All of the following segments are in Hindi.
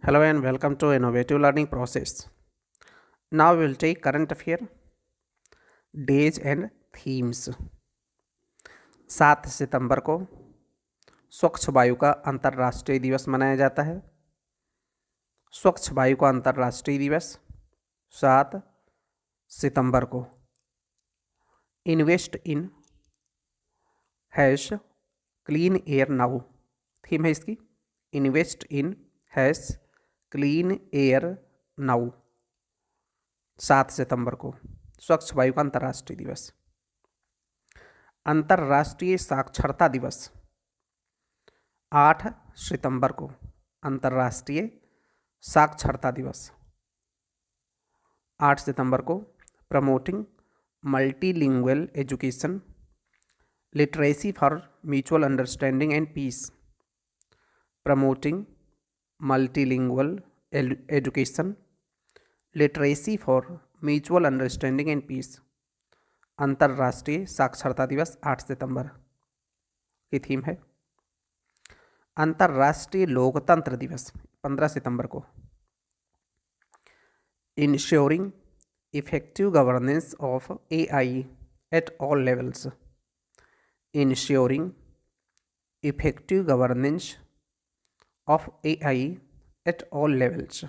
Hello and welcome to Innovative Learning Process. Now we will take current affair, days and themes. 7 सितंबर को स्वच्छ वायु का अंतर्राष्ट्रीय दिवस मनाया जाता है। स्वच्छ वायु का अंतर्राष्ट्रीय दिवस 7 सितंबर को। Invest in hash clean air now, theme है इसकी। Invest in hash clean air now, 7 सितंबर को स्वच्छ वायु का अंतर्राष्ट्रीय दिवस। अंतर्राष्ट्रीय साक्षरता दिवस 8 सितंबर को। अंतर्राष्ट्रीय साक्षरता दिवस 8 सितंबर को। Promoting multilingual education, literacy for mutual understanding and peace. Promoting multilingual education, literacy for mutual understanding and peace. अंतर्राष्ट्रीय साक्षरता दिवस 8 सितंबर की थीम है। अंतर्राष्ट्रीय लोकतंत्र दिवस 15 सितंबर को। Ensuring effective governance of AI at all levels. Ensuring effective governance of AI at all levels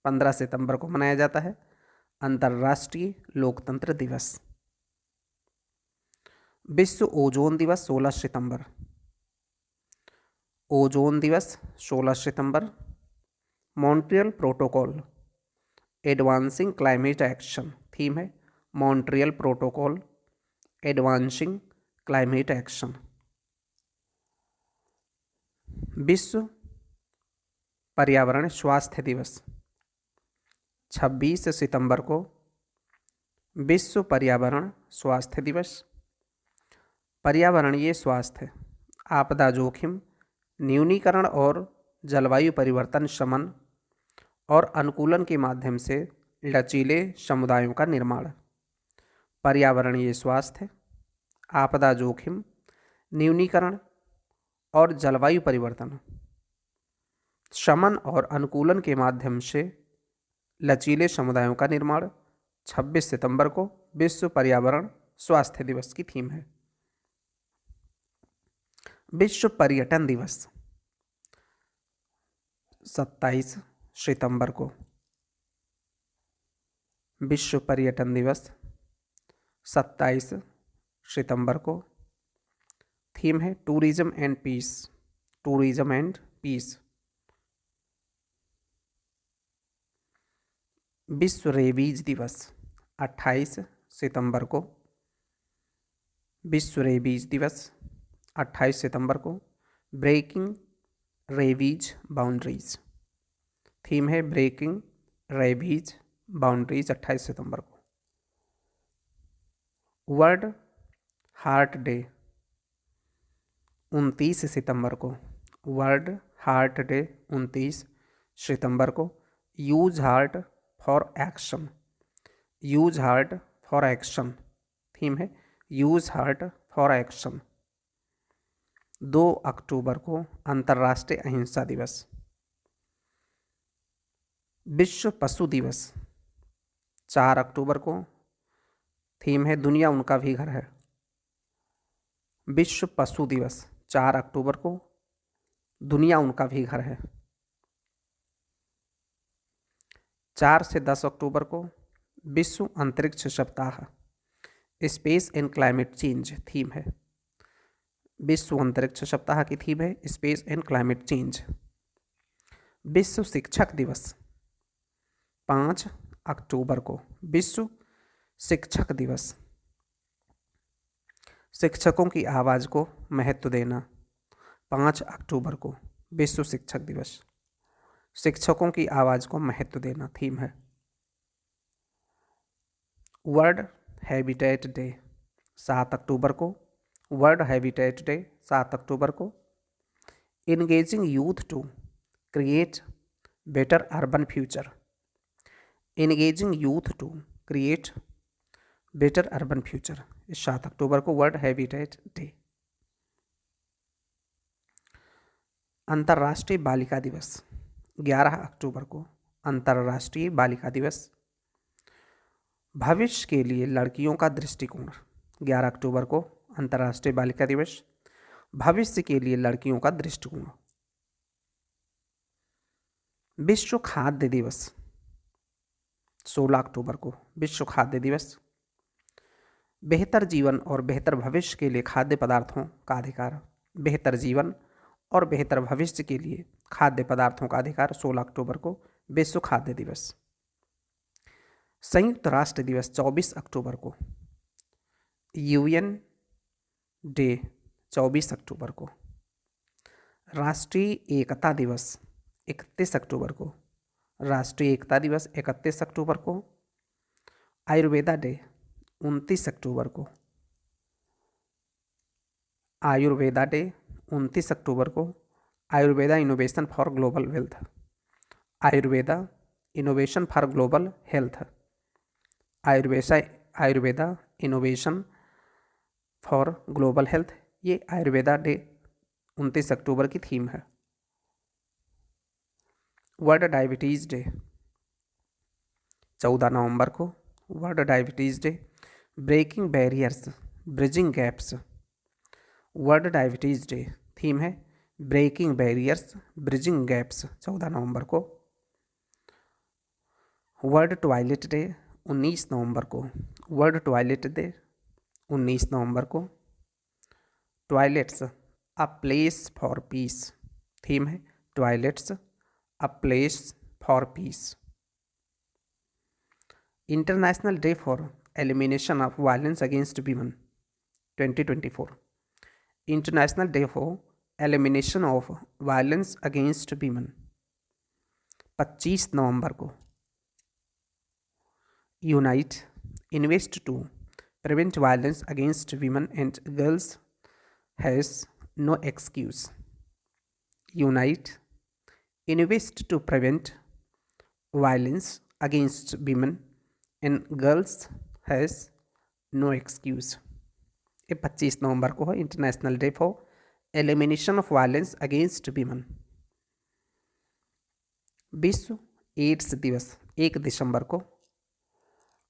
15 सितंबर को मनाया जाता है अंतर्राष्ट्रीय लोकतंत्र दिवस। विश्व ओजोन दिवस 16 सितंबर। ओजोन दिवस 16 सितंबर। Montreal Protocol advancing climate action, theme है Montreal Protocol advancing climate action. विश्व पर्यावरण स्वास्थ्य दिवस 26 सितंबर को। विश्व पर्यावरण स्वास्थ्य दिवस। पर्यावरणीय स्वास्थ्य, आपदा जोखिम न्यूनीकरण और जलवायु परिवर्तन शमन और अनुकूलन के माध्यम से लचीले समुदायों का निर्माण। पर्यावरणीय स्वास्थ्य, आपदा जोखिम न्यूनीकरण और जलवायु परिवर्तन शमन और अनुकूलन के माध्यम से लचीले समुदायों का निर्माण 26 सितंबर को विश्व पर्यावरण स्वास्थ्य दिवस की थीम है। विश्व पर्यटन दिवस 27 सितंबर को। विश्व पर्यटन दिवस 27 सितंबर को। थीम है tourism and peace. Tourism and peace. विश्व रेबीज दिवस 28 सितंबर को। विश्व रेबीज दिवस 28 सितंबर को। ब्रेकिंग रेबीज बाउंड्रीज, थीम है ब्रेकिंग रेबीज बाउंड्रीज 28 सितंबर को। वर्ल्ड हार्ट डे 29 सितंबर को। वर्ल्ड हार्ट डे 29 सितंबर को। Use heart for action, use heart for action, theme है यूज हार्ट फॉर एक्शन। 2 अक्टूबर को अंतर्राष्ट्रीय अहिंसा दिवस। विश्व पशु दिवस 4 अक्टूबर को। थीम है दुनिया उनका भी घर है। विश्व पशु दिवस 4 अक्टूबर को, दुनिया उनका भी घर है। 4 से 10 अक्टूबर को विश्व अंतरिक्ष सप्ताह, space and climate change, theme है विश्व अंतरिक्ष सप्ताह की थीम है स्पेस एंड क्लाइमेट चेंज। विश्व शिक्षक दिवस 5 अक्टूबर को। विश्व शिक्षक दिवस, शिक्षकों की आवाज़ को महत्व देना, 5 अक्टूबर को विश्व शिक्षक दिवस। शिक्षकों की आवाज़ को महत्व देना थीम है। वर्ल्ड हैबिटेट डे 7 अक्टूबर को। वर्ल्ड हैबिटेट डे 7 अक्टूबर को। Engaging youth to create better urban future. Engaging youth to create better urban future, 7 अक्टूबर को वर्ल्ड हैबिटेट डे। अंतर्राष्ट्रीय बालिका दिवस 11 अक्टूबर को अंतर्राष्ट्रीय बालिका दिवस। भविष्य के लिए लड़कियों का दृष्टिकोण, 11 अक्टूबर को अंतर्राष्ट्रीय बालिका दिवस। भविष्य के लिए लड़कियों का दृष्टिकोण। विश्व खाद्य दिवस, 16 अक्टूबर को विश्व खाद्य दिवस। बेहतर जीवन और बेहतर भविष्य के लिए खाद्य पदार्थों का अधिकार, बेहतर जीवन और बेहतर भविष्य के लिए खाद्य पदार्थों का अधिकार, 16 अक्टूबर को विश्व खाद्य दिवस। संयुक्त राष्ट्र दिवस, 24 अक्टूबर को। यूएन डे, 24 अक्टूबर को। राष्ट्रीय एकता दिवस, 31 अक्टूबर को। राष्ट्रीय एकता दिवस 31 अक्टूबर को। आयुर्वेदा डे, 29 अक्टूबर को। आयुर्वेदा डे, 29 अक्टूबर को। Ayurveda innovation for global wealth, Ayurveda innovation for global health. Ayurveda innovation for global health, ये आयुर्वेदा डे 29 अक्टूबर की थीम है। वर्ल्ड डायबिटीज़ डे, 14 नवंबर को world diabetes day. Breaking barriers, bridging gaps. World diabetes day theme है ब्रेकिंग बैरियर्स, ब्रिजिंग गैप्स, 14 नवंबर को। वर्ल्ड टॉयलेट डे, 19 नवंबर को। वर्ल्ड टॉयलेट डे 19 नवंबर को। Toilets a place for peace, theme है toilets a place for peace. International day for elimination of violence against women, 2024। International day for elimination of violence against women, 25 नवंबर को। Unite invest to prevent violence against women and girls has no excuse. Unite invest to prevent violence against women and girls has no excuse. ये 25 नवंबर को है international day for elimination of violence against women. विश्व एड्स दिवस, 1 दिसंबर को।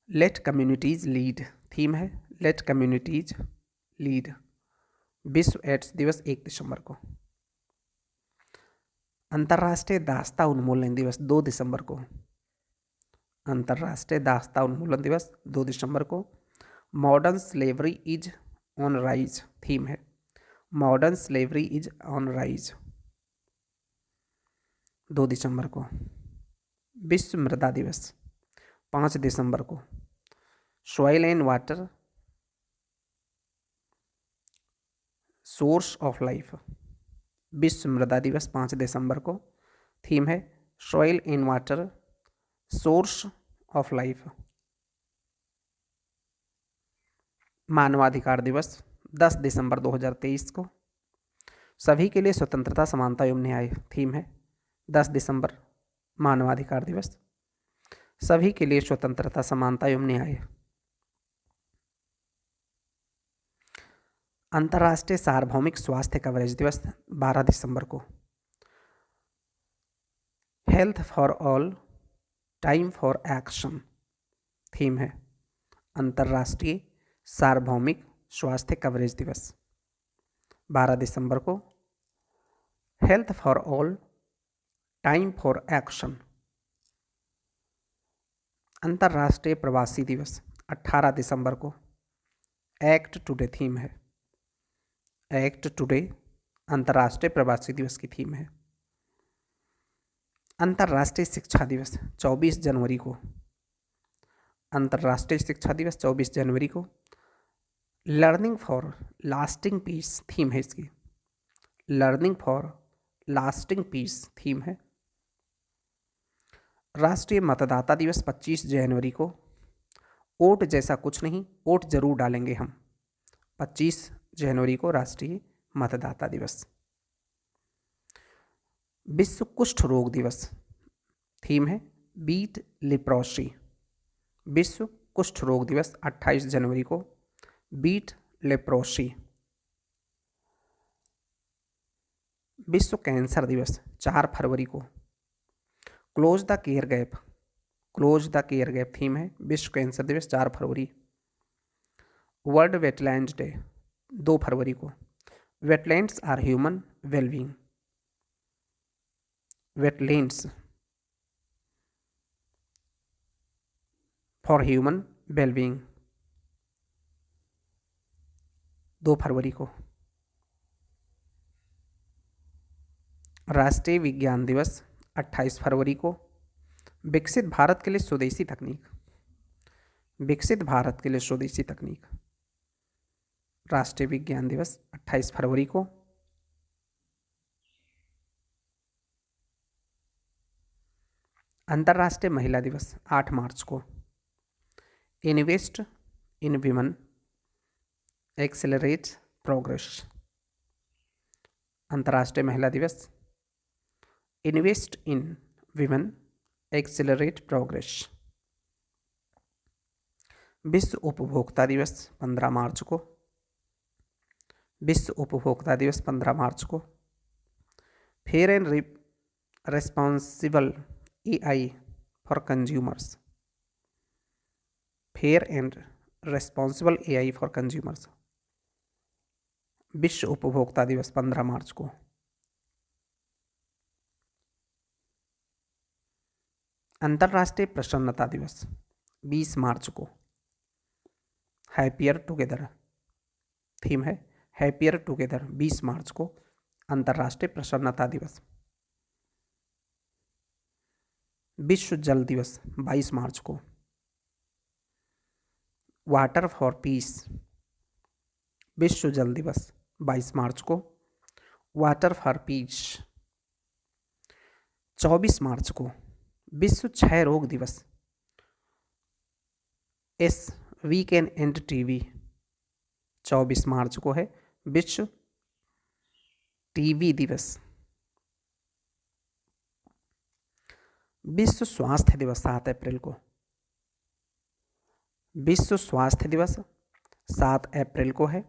लेट कम्युनिटीज लीड, थीम है लेट कम्युनिटीज लीड। विश्व एड्स दिवस 1 दिसंबर को। अंतर्राष्ट्रीय दास्ता उन्मूलन दिवस, 2 दिसंबर को। अंतर्राष्ट्रीय दास्ता उन्मूलन दिवस 2 दिसंबर को। Modern slavery is on rise, theme है modern slavery is on rise, 2 दिसंबर को। विश्व मृदा दिवस, 5 दिसंबर को। Soil and water source of life, विश्व मृदा दिवस 5 दिसंबर को। थीम है soil and water source of life. मानवाधिकार दिवस, 10 दिसंबर 2023 को। सभी के लिए स्वतंत्रता, समानता एवं न्याय, थीम है 10 दिसंबर मानवाधिकार दिवस। सभी के लिए स्वतंत्रता, समानता एवं न्याय। अंतर्राष्ट्रीय सार्वभौमिक स्वास्थ्य कवरेज दिवस, 12 दिसंबर को। Health for all, time for action, theme है अंतर्राष्ट्रीय सार्वभौमिक स्वास्थ्य कवरेज दिवस, 12 दिसंबर को। Health for all, time for action. अंतर्राष्ट्रीय प्रवासी दिवस, 18 दिसंबर को। एक्ट टुडे, थीम है एक्ट टुडे, अंतर्राष्ट्रीय प्रवासी दिवस की थीम है। अंतर्राष्ट्रीय शिक्षा दिवस, 24 जनवरी को। अंतर्राष्ट्रीय शिक्षा दिवस 24 जनवरी को। Learning for lasting peace, theme है इसकी learning for lasting peace, theme है। राष्ट्रीय मतदाता दिवस, 25 जनवरी को। वोट जैसा कुछ नहीं, वोट जरूर डालेंगे हम, 25 जनवरी को राष्ट्रीय मतदाता दिवस। विश्व कुष्ठ रोग दिवस, थीम है बीट लेप्रोसी। विश्व कुष्ठ रोग दिवस 28 जनवरी को, बीट लेप्रोसी। विश्व कैंसर दिवस 4 फरवरी को। Close the care gap, close the care gap theme है। विश्व कैंसर दिवस 4 फरवरी। वर्ल्ड वेटलैंड डे 2 फरवरी को। Wetlands are human wellbeing, wetlands for human wellbeing 2 फरवरी को। राष्ट्रीय विज्ञान दिवस 28 फरवरी को। विकसित भारत के लिए स्वदेशी तकनीक, विकसित भारत के लिए स्वदेशी तकनीक राष्ट्रीय विज्ञान दिवस 28 फरवरी को। अंतर्राष्ट्रीय महिला दिवस 8 मार्च को। Invest in women accelerate progress, अंतर्राष्ट्रीय महिला दिवस। Invest in women accelerate progress. विश्व उपभोक्ता दिवस 15 मार्च को। विश्व उपभोक्ता दिवस 15 मार्च को। Fair and responsible AI for consumers, fair and responsible AI for consumers विश्व उपभोक्ता दिवस 15 मार्च को। अंतर्राष्ट्रीय प्रसन्नता दिवस 20 मार्च को। हैप्पियर टुगेदर थीम है, हैप्पियर टुगेदर 20 मार्च को अंतर्राष्ट्रीय प्रसन्नता दिवस। विश्व जल दिवस 22 मार्च को। वाटर फॉर पीस, विश्व जल दिवस 22 मार्च को। वाटर फॉर पीस 24 मार्च को। विश्व क्षय रोग दिवस, S V can and TV 24 मार्च को है विश्व टीबी दिवस। विश्व स्वास्थ्य दिवस 7 अप्रैल को। विश्व स्वास्थ्य दिवस 7 अप्रैल को है।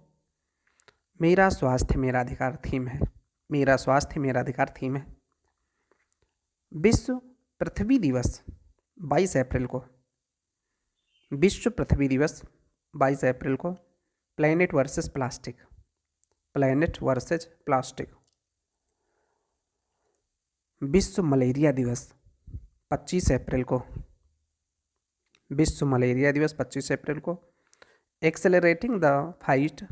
मेरा स्वास्थ्य मेरा अधिकार थीम है, मेरा स्वास्थ्य मेरा अधिकार थीम है। विश्व पृथ्वी दिवस 22 अप्रैल को। विश्व पृथ्वी दिवस 22 अप्रैल को। Planet versus plastic, planet versus plastic. विश्व मलेरिया दिवस 25 अप्रैल को। विश्व मलेरिया दिवस 25 अप्रैल को। Accelerating the fight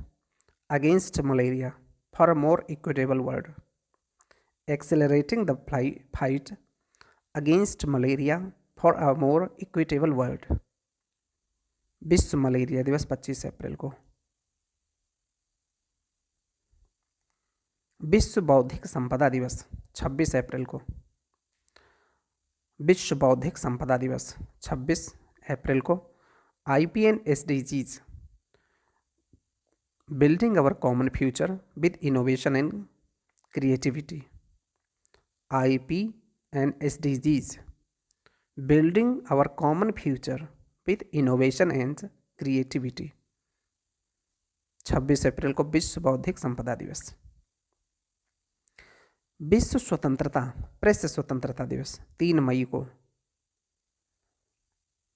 against malaria for a more equitable world, accelerating the fight against malaria for a more equitable world विश्व मलेरिया दिवस 25 अप्रैल को। विश्व बौद्धिक संपदा दिवस 26 अप्रैल को। विश्व बौद्धिक संपदा दिवस 26 अप्रैल को। IPN SDGs building our common future with innovation and creativity, IPN SDGs building our common future with innovation and creativity 26 अप्रैल को विश्व बौद्धिक संपदा दिवस। विश्व स्वतंत्रता प्रेस स्वतंत्रता दिवस 3 मई को।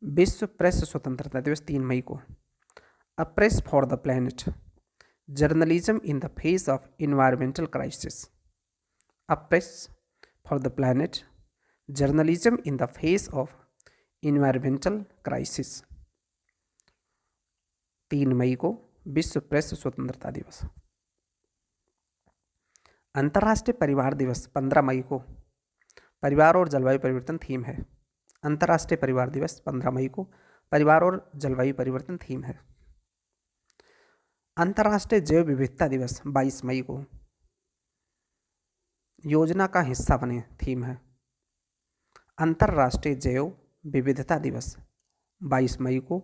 विश्व प्रेस स्वतंत्रता दिवस 3 मई को। A press for the planet, journalism in the face of environmental crisis, a press for the planet, journalism in the face of environmental crisis 3 मई को विश्व प्रेस स्वतंत्रता दिवस। अंतर्राष्ट्रीय परिवार दिवस 15 मई को। परिवार और जलवायु परिवर्तन थीम है। अंतर्राष्ट्रीय परिवार दिवस 15 मई को परिवार और जलवायु परिवर्तन थीम है। अंतर्राष्ट्रीय जैव विविधता दिवस 22 मई को। योजना का हिस्सा बने थीम है। अंतर्राष्ट्रीय जैव विविधता दिवस 22 मई को।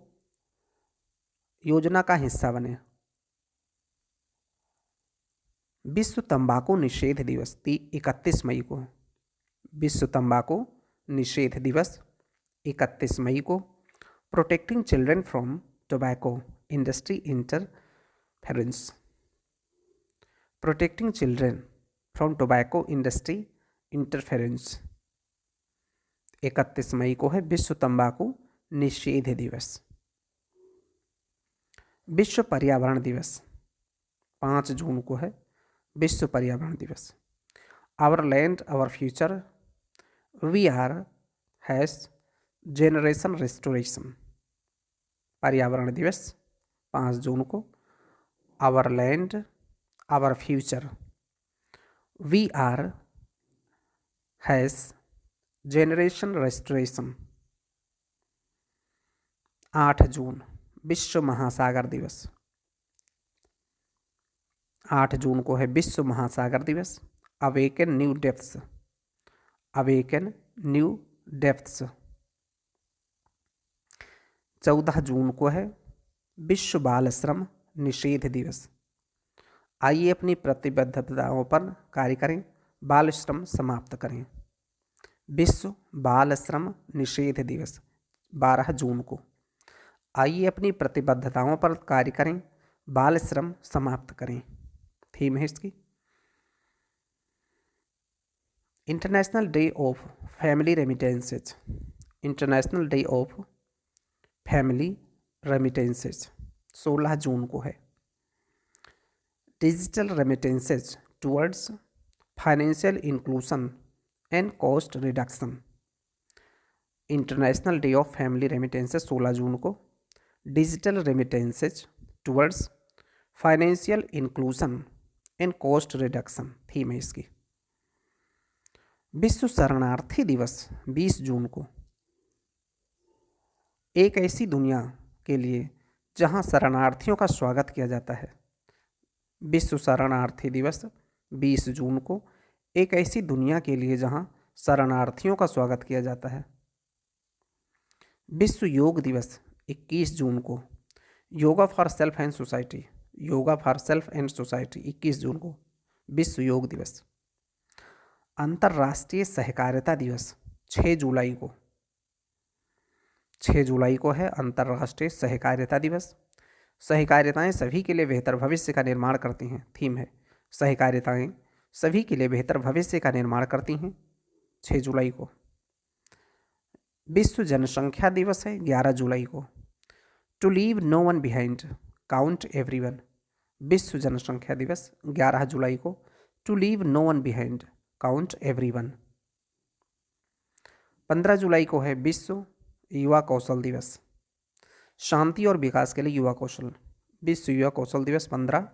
योजना का हिस्सा बने। विश्व तंबाकू निषेध दिवस 31 मई को। विश्व तंबाकू निषेध दिवस 31 मई को। Protecting children from tobacco industry interference, protecting children from tobacco industry interference 31 मई को है विश्व तंबाकू निषेध दिवस। विश्व पर्यावरण दिवस 5 जून को है विश्व पर्यावरण दिवस। Our land our future we are hash generation restoration. पर्यावरण दिवस 5 जून को। Our land our future we are hash generation restoration. 8 जून विश्व महासागर दिवस। 8 जून को है विश्व महासागर दिवस। Awaken new depths, awaken new depths. 14 जून को है विश्व बाल श्रम निषेध दिवस। आइए अपनी प्रतिबद्धताओं पर कार्य करें, बाल श्रम समाप्त करें। विश्व बाल श्रम निषेध दिवस 12 जून को। आइए अपनी प्रतिबद्धताओं पर कार्य करें, बाल श्रम समाप्त करें। थीम है इसकी international day of family remittances. International day of family remittances 16 जून को है। Digital remittances towards financial inclusion and cost reduction. International day of family remittances 16 जून को। Digital remittances towards financial inclusion and cost reduction theme है इसकी। विश्व शरणार्थी दिवस 20 जून को। एक ऐसी दुनिया के लिए जहां शरणार्थियों का स्वागत किया जाता है। विश्व शरणार्थी दिवस 20 जून को। एक ऐसी दुनिया के लिए जहां शरणार्थियों का स्वागत किया जाता है। विश्व योग दिवस 21 जून को। Yoga for self and society, yoga for self and society 21 जून को विश्व योग दिवस। अंतर्राष्ट्रीय सहकारिता दिवस 6 जुलाई को। 6 जुलाई को है अंतर्राष्ट्रीय सहकारिता दिवस। सहकारिताएं सभी के लिए बेहतर भविष्य का निर्माण करती हैं। थीम है सहकारिताएं सभी के लिए बेहतर भविष्य का निर्माण करती हैं 6 जुलाई को। विश्व जनसंख्या दिवस है 11 जुलाई को। To leave no one behind, count everyone. विश्व जनसंख्या दिवस 11 जुलाई को। To leave no one behind, count everyone. 15 जुलाई को है विश्व युवा कौशल दिवस। शांति और विकास के लिए युवा कौशल। विश्व युवा कौशल दिवस 15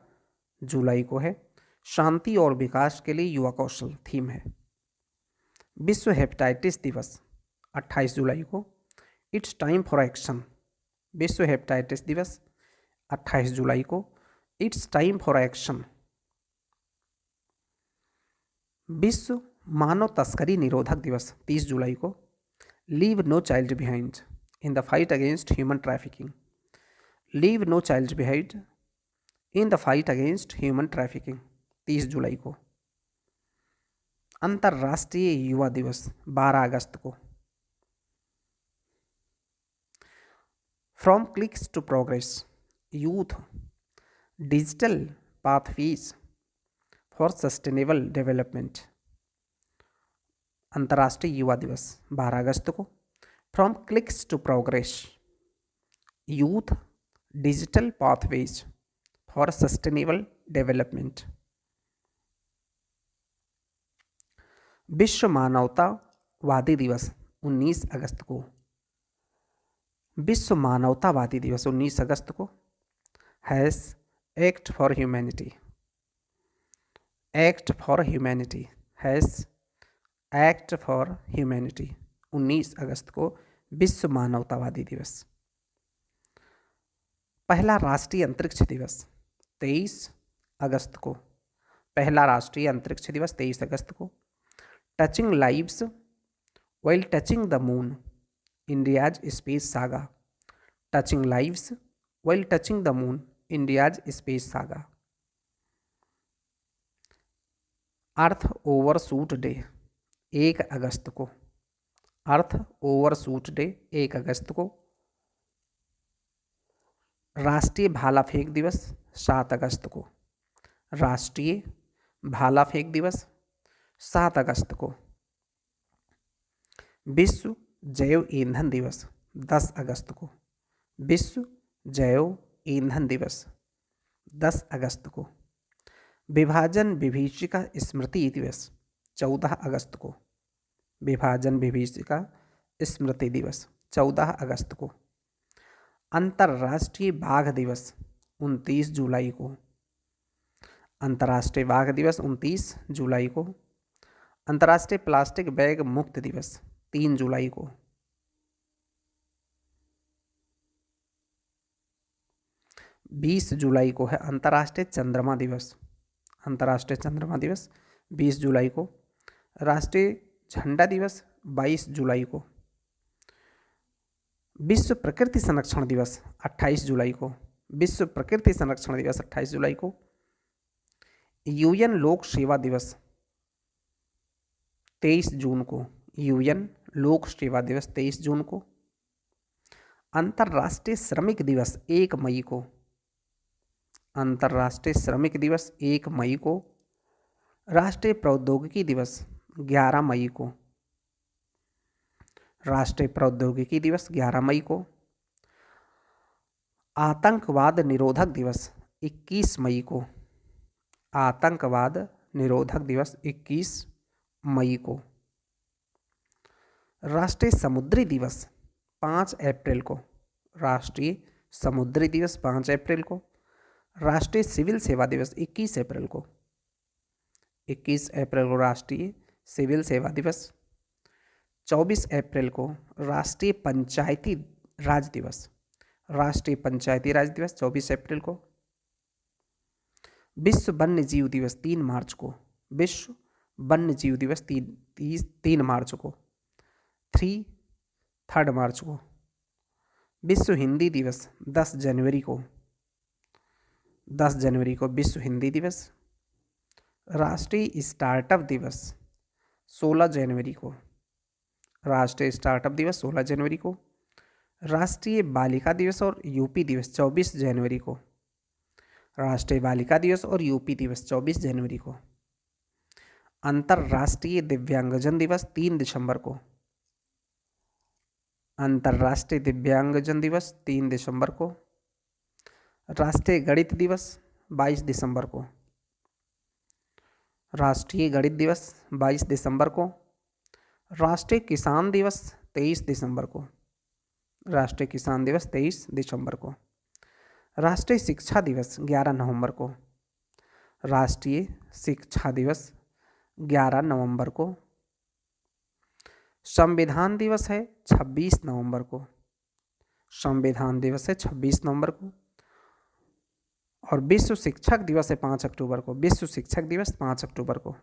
जुलाई को है। शांति और विकास के लिए युवा कौशल थीम है। विश्व हेपेटाइटिस दिवस 28 जुलाई को। It's time for action. विश्व हेपेटाइटिस दिवस 28 जुलाई को। It's time for action. विश्व मानव तस्करी निरोधक दिवस 30 जुलाई को। Leave no child behind in the fight against human trafficking. Leave no child behind in the fight against human trafficking 30 जुलाई को। अंतर्राष्ट्रीय युवा दिवस 12 अगस्त को। From clicks to progress youth digital pathways for sustainable development. अंतर्राष्ट्रीय युवा दिवस 12 अगस्त को। From clicks to progress youth digital pathways for sustainable development. विश्व मानवतावादी दिवस 19 अगस्त को। विश्व मानवतावादी दिवस 19 अगस्त को। Hash act for humanity, act for humanity. Hash act for humanity 19 अगस्त को विश्व मानवतावादी दिवस। पहला राष्ट्रीय अंतरिक्ष दिवस 23 अगस्त को। पहला राष्ट्रीय अंतरिक्ष दिवस 23 अगस्त को। Touching lives while touching the moon, India's space saga. Touching lives while touching the moon, India's space saga. Earth overshoot day 1 अगस्त को। अर्थ ओवरशूट डे 1 अगस्त को। राष्ट्रीय भाला फेंक दिवस 7 अगस्त को। राष्ट्रीय भाला फेंक दिवस 7 अगस्त को। विश्व जैव ईंधन दिवस 10 अगस्त को। विश्व जैव ईंधन दिवस 10 अगस्त को। विभाजन विभीषिका स्मृति दिवस 14 अगस्त को। विभाजन विभीषिका स्मृति दिवस 14 अगस्त को। अंतर्राष्ट्रीय बाघ दिवस 29 जुलाई को। अंतर्राष्ट्रीय बाघ दिवस 29 जुलाई को। अंतर्राष्ट्रीय प्लास्टिक बैग मुक्त दिवस 3 जुलाई को। 20 जुलाई को है अंतर्राष्ट्रीय चंद्रमा दिवस। अंतर्राष्ट्रीय चंद्रमा दिवस 20 जुलाई को। राष्ट्रीय झंडा दिवस 22 जुलाई को। विश्व प्रकृति संरक्षण दिवस 28 जुलाई को। विश्व प्रकृति संरक्षण दिवस 28 जुलाई को। यूएन लोक सेवा दिवस 23 जून को। यूएन लोक सेवा दिवस 23 जून को। अंतर्राष्ट्रीय श्रमिक दिवस 1 मई को। अंतर्राष्ट्रीय श्रमिक दिवस 1 मई को। राष्ट्रीय प्रौद्योगिकी दिवस 11 मई को। राष्ट्रीय प्रौद्योगिकी दिवस 11 मई को। आतंकवाद निरोधक दिवस 21 मई को। आतंकवाद निरोधक दिवस 21 मई को। राष्ट्रीय समुद्री दिवस 5 अप्रैल को। राष्ट्रीय समुद्री दिवस 5 अप्रैल को। राष्ट्रीय सिविल सेवा दिवस 21 अप्रैल को। 21 अप्रैल को राष्ट्रीय सिविल सेवा दिवस। 24 अप्रैल को राष्ट्रीय पंचायती राज दिवस। राष्ट्रीय पंचायती राज दिवस 24 अप्रैल को। विश्व वन्य जीव दिवस 3 मार्च को। विश्व वन्य जीव दिवस 3 मार्च को। 3 मार्च को। विश्व हिंदी दिवस 10 जनवरी को। 10 जनवरी को विश्व हिंदी दिवस। राष्ट्रीय स्टार्टअप दिवस 16 जनवरी को। राष्ट्रीय स्टार्टअप दिवस 16 जनवरी को। राष्ट्रीय बालिका दिवस और यूपी दिवस 24 जनवरी को। राष्ट्रीय बालिका दिवस और यूपी दिवस 24 जनवरी को। अंतर्राष्ट्रीय दिव्यांगजन दिवस 3 दिसंबर को। अंतर्राष्ट्रीय दिव्यांगजन दिवस 3 दिसंबर को। राष्ट्रीय गणित दिवस 22 दिसंबर को। राष्ट्रीय गणित दिवस 22 दिसंबर को। राष्ट्रीय किसान दिवस 23 दिसंबर को। राष्ट्रीय किसान दिवस 23 दिसंबर को। राष्ट्रीय शिक्षा दिवस 11 नवंबर को। राष्ट्रीय शिक्षा दिवस 11 नवंबर को। संविधान दिवस है 26 नवंबर को। संविधान दिवस है 26 नवंबर को। और विश्व शिक्षक दिवस है 5 अक्टूबर को। विश्व शिक्षक दिवस 5 अक्टूबर को।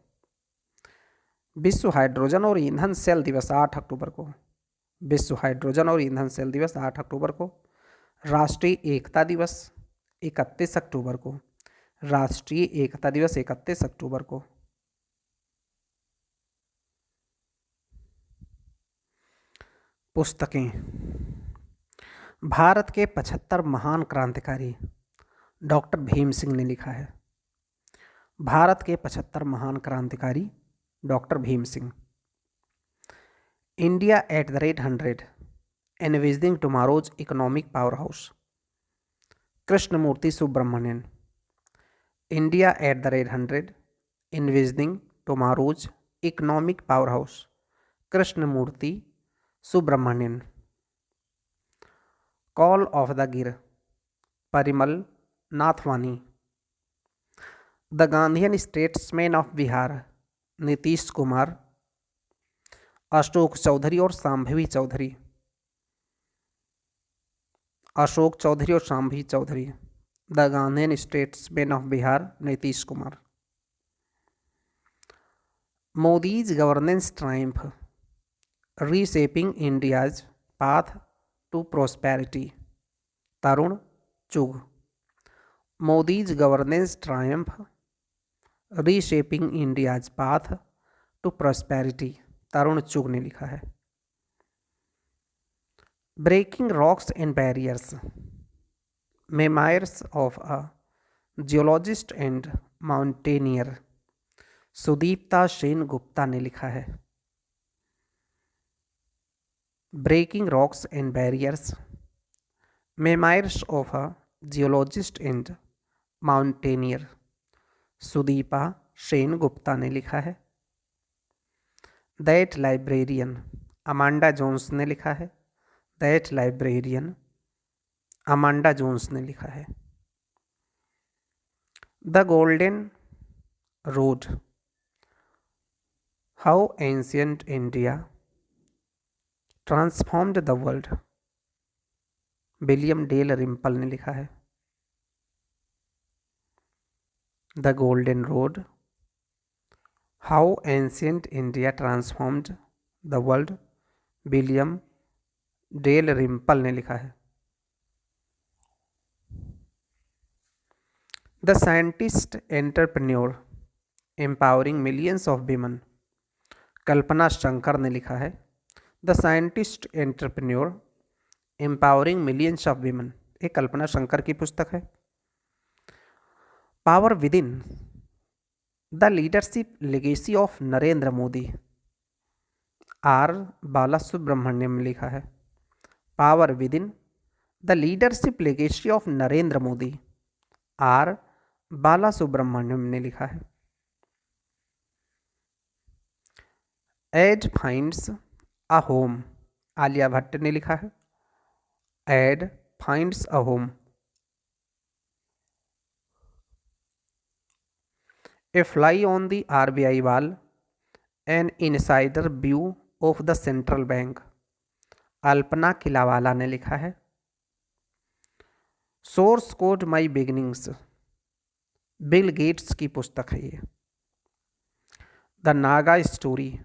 विश्व हाइड्रोजन और ईंधन सेल दिवस 8 अक्टूबर को। विश्व हाइड्रोजन और ईंधन सेल दिवस 8 अक्टूबर को। राष्ट्रीय एकता दिवस 31 अक्टूबर को। राष्ट्रीय एकता दिवस 31 अक्टूबर को। पुस्तकें। भारत के 75 महान क्रांतिकारी डॉक्टर भीम सिंह ने लिखा है। भारत के 75 महान क्रांतिकारी doctor Bhim Singh. India at the rate 100 envisioning tomorrow's economic power house Krishnamurthy Subramanian. India at the rate 100 envisioning tomorrow's economic power house Krishnamurthy Subramanian. Call of the Gir Parimal Nathwani. The Gandhian statesman of Bihar Nitish Kumar, Ashok Chaudhary और शांभवी चौधरी। अशोक चौधरी और Shambhavi Chaudhary. The Gandhian statesman of Bihar Nitish Kumar. Modi's governance triumph reshaping India's path to prosperity Tarun Chugh. Modi's governance triumph reshaping India's path to prosperity Tarun Chugh ने लिखा है। Breaking rocks and barriers memoirs of a geologist and mountaineer Sudipta Sen Gupta ने लिखा है। Breaking rocks and barriers, memoirs of a geologist and mountaineer, Sudipa Sen Gupta ने लिखा है। दैट लाइब्रेरियन, अमांडा जोन्स ने लिखा है। दैट लाइब्रेरियन, अमांडा जोन्स ने लिखा है। The golden road, how ancient India transformed the world, William Dalrymple ने लिखा है। The golden road, how ancient India transformed the world, William Dalrymple ने लिखा है। The scientist entrepreneur empowering millions of women, Kalpana Shankar ने लिखा है। The scientist entrepreneur empowering millions of women, एक कल्पना शंकर की पुस्तक है। Power within, the leadership legacy of Narendra Modi, R Balasubramaniam ने लिखा है। Power within, the leadership legacy of Narendra Modi, R Balasubramaniam ने लिखा है। Ed finds a home, Alia Bhatt ने लिखा है। Ed finds a home, a fly on the RBI wall, an insider view of the central bank, Alpana Killawala ने लिखा है। Source code my beginnings, Bill Gates की पुस्तक है ये। द नागा स्टोरी,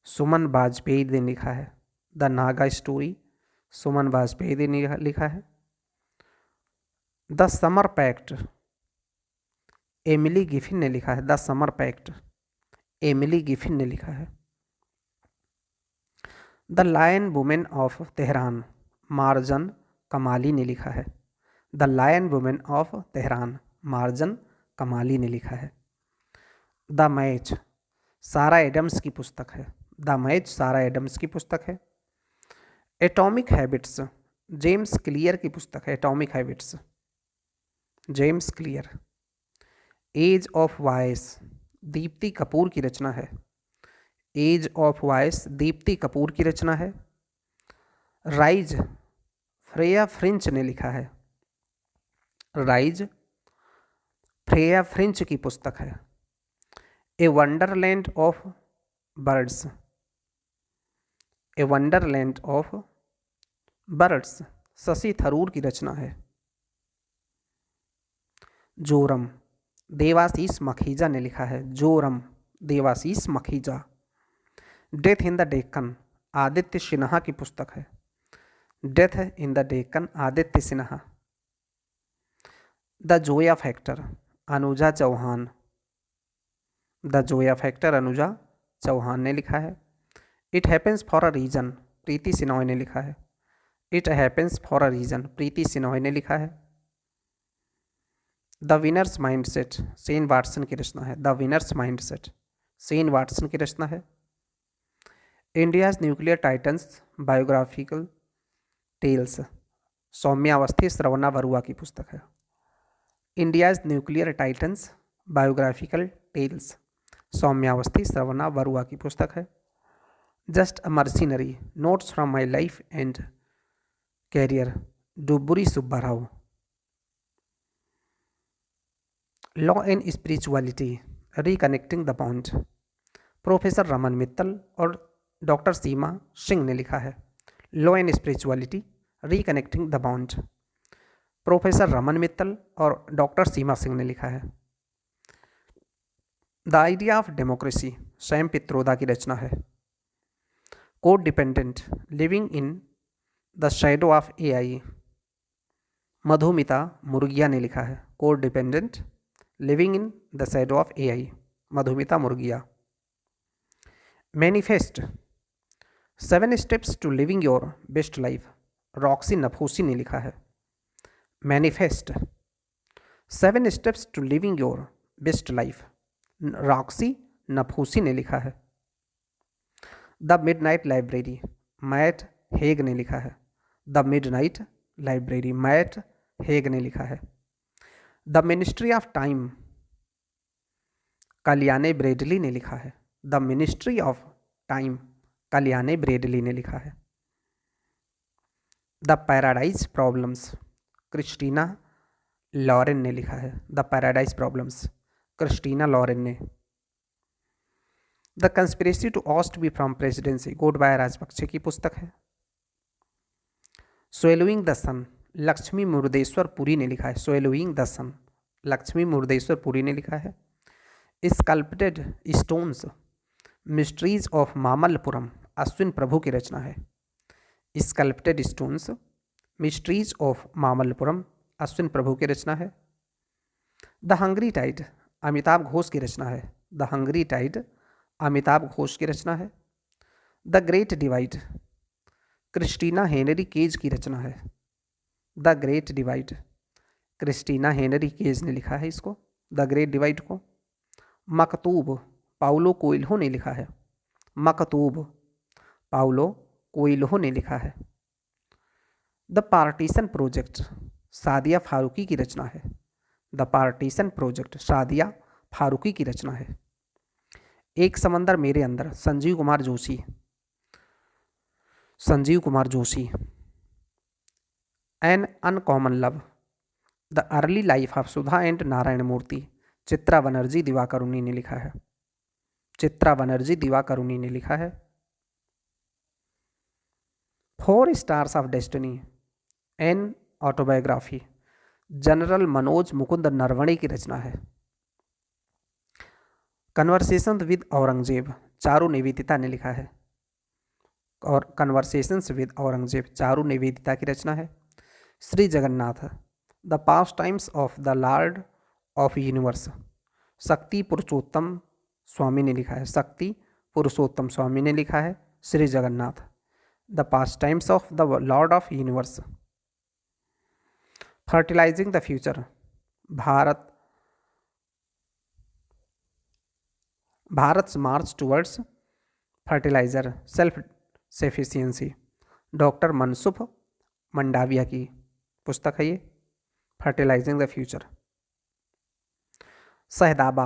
सुमन वाजपेयी ने लिखा है। द नागा स्टोरी, सुमन वाजपेयी ने लिखा है। The summer pact, Emily Giffin ने लिखा है। The summer pact, Emily Giffin ने लिखा है। The lion women of Tehran, Marjan Kamali ने लिखा है। The lion women of Tehran, Marjan Kamali ने लिखा है। द मैच, सारा एडम्स की पुस्तक है। द मैच सारा एडम्स की पुस्तक है। एटॉमिक हैबिट्स, जेम्स क्लियर की पुस्तक है। Atomic habits, James Clear. Age of vice, Deepti Kapoor की रचना है। Age of vice Deepti Kapoor की रचना है। राइज, फ्रेया फ्रिंच ने लिखा है। राइज फ्रेया फ्रिंच की पुस्तक है। A wonderland of birds, a wonderland of birds Shashi Tharoor की रचना है। जोरम, देवाशीष मखीजा ने लिखा है। Joram, Devashish Makhija. Death in the Deccan, Aditya Sinha की पुस्तक है। Death in the Deccan, Aditya Sinha. The Zoya factor, Anuja Chauhan. The Zoya factor, Anuja Chauhan ने लिखा है। It happens for a reason, Preeti Shenoy ने लिखा है। It happens for a reason, Preeti Shenoy ने लिखा है। The winners mindset, Shane Watson की रचना है। The winners mindset, Shane Watson की रचना है। India's nuclear titans biographical tales, Saumya Awasthi Shravana Barua की पुस्तक है। India's nuclear titans biographical tales, Saumya Awasthi Shravana Barua की पुस्तक है। Just a mercenary, notes from my life and career, Dubburi Subbarao. Law and spirituality, reconnecting the bond, professor Raman Mittal और डॉक्टर सीमा सिंह ने लिखा है। Law and spirituality, reconnecting the bond, professor Raman Mittal और डॉक्टर सीमा सिंह ने लिखा है। The idea of democracy, Sam Pitroda की रचना है। Code dependent, living in the shadow of AI, Madhumita Murgia ने लिखा है। Code dependent, living in the shadow of AI, Madhumita Murgia. Manifest, 7 steps to living your best life, Roxie Nafousi ने लिखा है। Manifest, 7 steps to living your best life, Roxie Nafousi ने लिखा है। The midnight library, Matt Haig ने लिखा है। The midnight library, Matt Haig ने लिखा है। The ministry of time, Kaliane Bradley ने लिखा है। The ministry of time, Kaliane Bradley ने लिखा है। The paradise problems, Christina Lauren ने लिखा है। The paradise problems, Christina Lauren ने। The conspiracy to oust be from presidency, Gotabaya Rajapaksa की पुस्तक है। Swallowing the sun, Lakshmi Murdeshwar Puri ने लिखा है। Swallowing the sun, Lakshmi Murdeshwar Puri ने लिखा है। Sculpted stones, mysteries of Mamallapuram, Ashwin Prabhu की रचना है। Sculpted stones, mysteries of Mamallapuram, Ashwin Prabhu की रचना है। The hungry tide, Amitav Ghosh की रचना है। The hungry tide, Amitav Ghosh की रचना है। The great divide, Christina Henriquez की रचना है। The great divide, Christina Henriquez ने लिखा है इसको, द ग्रेट डिवाइड को। मकतूब, पाउलो कोइल्हो ने लिखा है। मकतूब, पाउलो कोइल्हो ने लिखा है। The partition project, Saadia Faruqi की रचना है। The partition project, Saadia Faruqi की रचना है। एक समंदर मेरे अंदर, Sanjeev Kumar Joshi, Sanjeev Kumar Joshi. An uncommon love, the early life of Sudha and Narayan Murthy, Chitra Banerjee Divakaruni ने लिखा है। चित्रा बनर्जी दिवाकरुणी ने लिखा है। 4 stars of destiny, an autobiography, general Manoj Mukund Naravane की रचना है। कन्वर्सेशन विद औरंगजेब, चारू निवेदिता ने लिखा है। और कन्वर्सेशंस विद औरंगजेब, चारू निवेदिता की रचना है। Shri Jagannath, the pastimes of the lord of universe, शक्ति पुरुषोत्तम स्वामी ने लिखा है। शक्ति पुरुषोत्तम स्वामी ने लिखा है Shri Jagannath, the pastimes of the lord of universe. Fertilising the future, Bharat march towards fertiliser self sufficiency, doctor Mansukh Mandaviya की पुस्तक है ये, fertilising the future. Shahdaba,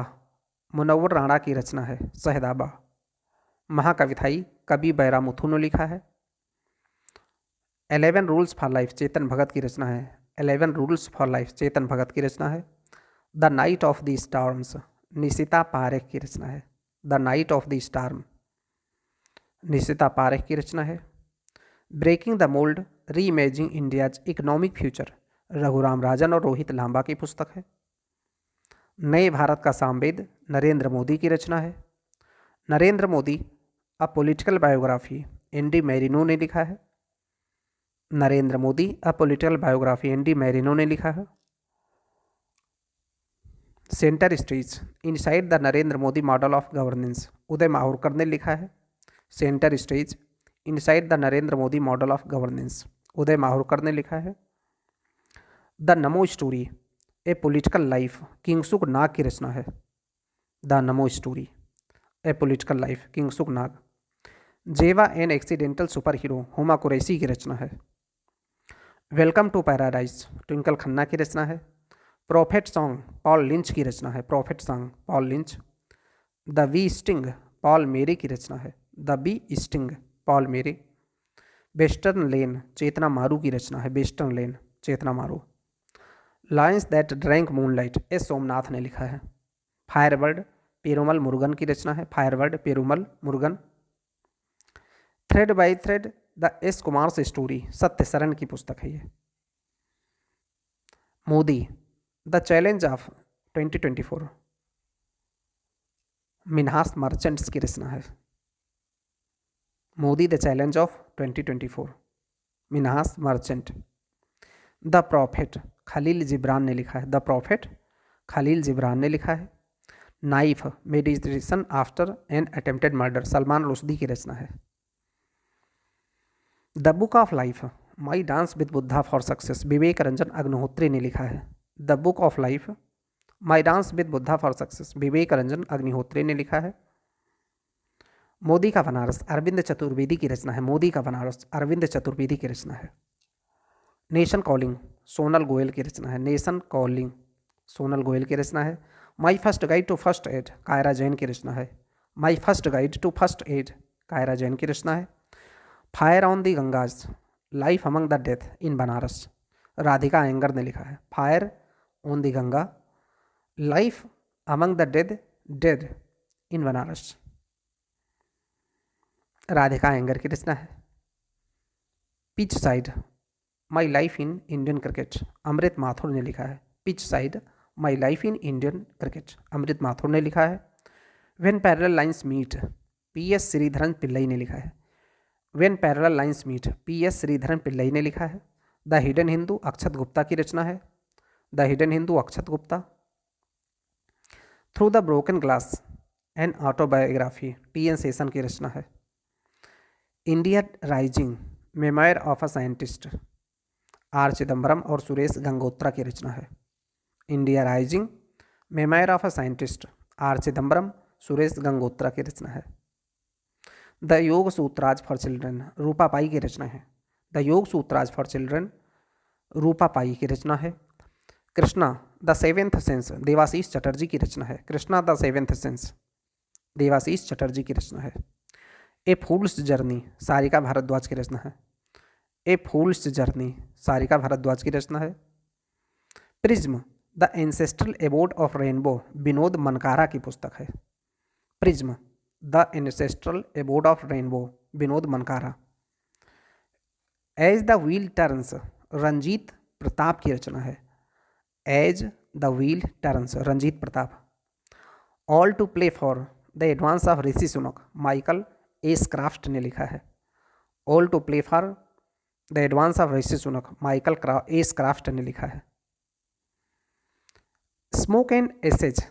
Munawwar Rana की रचना है। सहदाबा, महाकविथाई कवि बैरामुथु ने लिखा है। 11 rules for life, Chetan Bhagat की रचना है। 11 rules for life, Chetan Bhagat की रचना है। The night of the storms, Nishita Parekh की रचना है। The night of the storm, Nishita Parekh की रचना है। Breaking the mould, reimagining India's economic future, Raghuram Rajan और रोहित लांबा की पुस्तक है। नए भारत का सामवेद, नरेंद्र मोदी की रचना है। Narendra Modi a political biography, N D. Marino ने लिखा है। Narendra Modi a political biography, N D. Marino ने लिखा है। Centre stage, inside the Narendra Modi model of governance, Uday Mahurkar ने लिखा है। Centre stage, inside the Narendra Modi model of governance, Uday Mahurkar ने लिखा है। The NaMo story, a political life, Kingshuk Nag की रचना है। The NaMo story, a political life, Kingshuk Nag. Zeba an accidental superhero, Huma Qureshi की रचना है। Welcome to paradise, Twinkle Khanna की रचना है। प्रॉफिट सॉन्ग, पॉल लिंच की रचना है। Prophet song, Paul Lynch. The bee sting, Paul Murray की रचना है। The bee sting, Paul Murray. Western lane, Chetna Maroo की रचना है। Western lane, Chetna Maroo. Lions that drank moonlight, S Somnath ने लिखा है। फायरबर्ड, पेरुमल मुरुगन की रचना है। Firebird, Perumal Murugan. Thread by thread, the S Kumars story, Satya Saran की पुस्तक है ये। Modi, the challenge of 2024, Minhas merchants की रचना है। Modi, the challenge of 2024, Minhaz Merchant. The prophet, Khalil Gibran ने लिखा है। द प्रॉफिट, खलील जिब्रान ने लिखा है। Knife, meditation after an attempted murder, Salman Rushdie की रचना है। The book of life, my dance with Buddha for success, Vivek Ranjan Agnihotri ने लिखा है। The book of life, my dance with Buddha for success, Vivek Ranjan Agnihotri ने लिखा है। मोदी का बनारस अरविंद चतुर्वेदी की रचना है। मोदी का बनारस अरविंद चतुर्वेदी की रचना है। नेशन कॉलिंग सोनल गोयल की रचना है। नेशन कॉलिंग सोनल गोयल की रचना है। My first guide to first aid Kiara Jain की रचना है। My first guide to first aid Kiara Jain की रचना है। Fire on the Ganges life among the death in Banaras Radhika Iyengar ने लिखा है। Fire on the Ganga life among the dead in Banaras Radhika Iyengar की रचना है। Pitch side my life in Indian cricket Amrit Mathur ने लिखा है। Pitch side my life in Indian cricket Amrit Mathur ने लिखा है। When parallel lines meet PS Sreedharan Pillai ने लिखा है। When parallel lines meet PS Sreedharan Pillai ने लिखा है। द हिडन हिंदू अक्षत गुप्ता की रचना है। The hidden Hindu Akshat Gupta. Through the broken glass an autobiography TN Seshan की रचना है। India rising memoir of a scientist R Chidambaram और सुरेश गंगोत्रा की रचना है। India rising memoir of a scientist R Chidambaram Suresh Gangotra की रचना है। द योग सूत्राज फॉर चिल्ड्रन रूपा पाई की रचना है। द योग सूत्राज फॉर चिल्ड्रन रूपा पाई की रचना है। Krishna the seventh sense Debashish Chatterjee की रचना है। Krishna the seventh sense Debashish Chatterjee की रचना है। A fool's journey Sarika Bhardwaj की रचना है। A fool's journey Sarika Bhardwaj की रचना है। Prism the ancestral abode of rainbow Vinod Mankara की पुस्तक है। Prism the ancestral abode of rainbow Vinod Mankara. As the wheel turns Ranjit Pratap की रचना है। As the wheel turns Ranjit Pratap. All to play for the advance of Rishi Sunak Michael Ashcroft ने लिखा है। All to play for the advance of Rishi Sunak Michael Ashcroft ने लिखा है। Smoke and ashes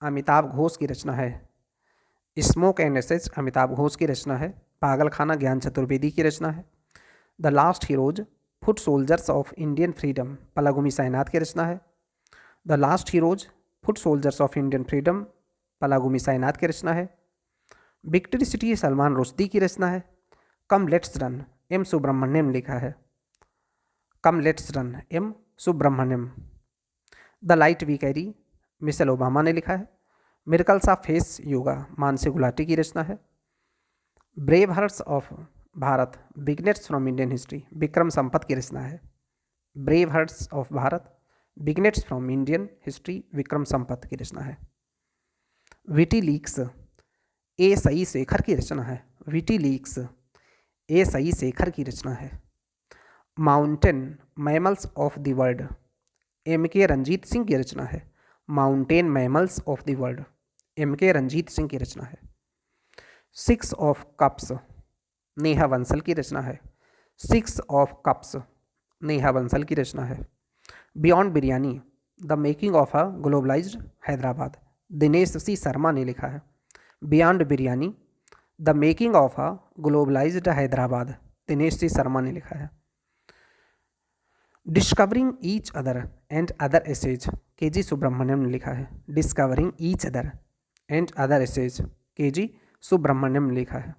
Amitabh Ghosh की रचना है। Smoke and ashes Amitabh Ghosh की रचना है। पागल खाना ज्ञान चतुर्वेदी की रचना है। The last heroes foot soldiers of Indian freedom Palagummi Sainath की रचना है। The last heroes foot soldiers of Indian freedom Palagummi Sainath की रचना है। विक्ट्री सिटी सलमान रुश्दी की रचना है। Come let's run M Subramaniam लिखा है। Come let's run M Subramaniam. The light we carry Michelle Obama ने लिखा है। Miracles of face yoga Mansi Gulati की रचना है। Brave hearts of Bharat vignettes from Indian history Vikram Sampath की रचना है। Brave hearts of Bharat vignettes from Indian history Vikram Sampath की रचना है। Witty leaks A Sai Shekhar की रचना है। Witty leaks A Sai Shekhar की रचना है। Mountain mammals of the world MK Ranjit Singh की रचना है। Mountain mammals of the world MK Ranjit Singh की रचना है। 6 ऑफ कप्स नेहा बंसल की रचना है। 6 ऑफ कप्स नेहा बंसल की रचना है। Beyond biryani the making of a globalised Hyderabad Dinesh C Sharma ने लिखा है। Beyond biryani the making of a globalised Hyderabad Dinesh C Sharma ने लिखा है। Discovering each other and other essays KG Subramaniam ने लिखा है। Discovering each other and other essays KG Subramaniam ने लिखा है।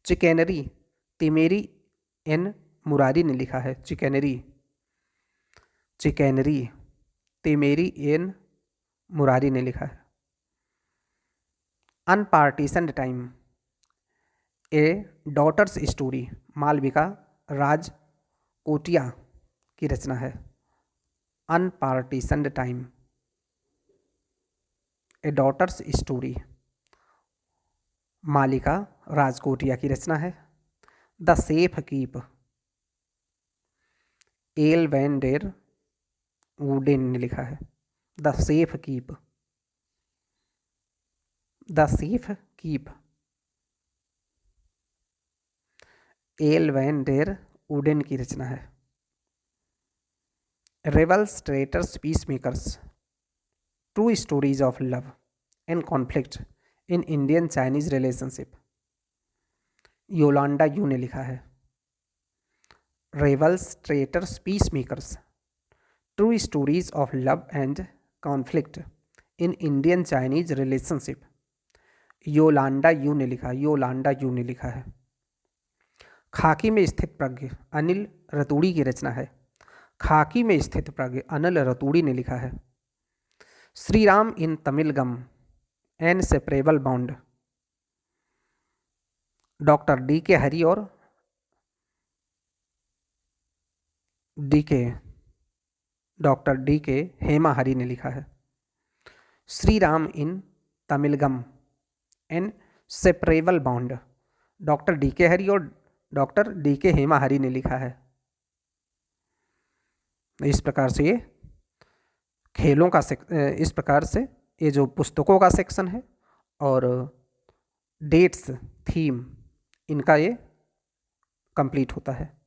चिकैनरी तिमेरी N मुरारी ने लिखा है। चिकैनरी चिकैनरी तिमेरी N मुरारी ने लिखा है। Unpartitioned time a daughter's story Malvika Rajkotia की रचना है। Unpartitioned time a daughter's story Malika Rajkotia की रचना है। The safekeep Yael van der Wouden ने लिखा है। The safekeep the safekeep Yael van der Wouden की रचना है। Rebels traitors peacemakers true stories of love and conflict in Indian Chinese relationship Yolanda Yu ने लिखा है। Rebels traitors peacemakers true stories of love and conflict in Indian Chinese relationship Yolanda Yu ने लिखा है, योलांडा यू ने लिखा है। खाकी में स्थित प्रज्ञ अनिल रतूड़ी की रचना है। खाकी में स्थित प्रज्ञ अनिल रतूड़ी ने लिखा है। Shri Ram in Tamilagam inseparable bond doctor D K Hari और डॉक्टर डी के हेमा हरि ने लिखा है। Shri Ram in Tamilagam inseparable bond doctor D K Hari और डॉक्टर डी के हेमा हरि ने लिखा है। इस प्रकार से ये खेलों का इस प्रकार से ये जो पुस्तकों का सेक्शन है और डेट्स थीम इनका ये कंप्लीट होता है।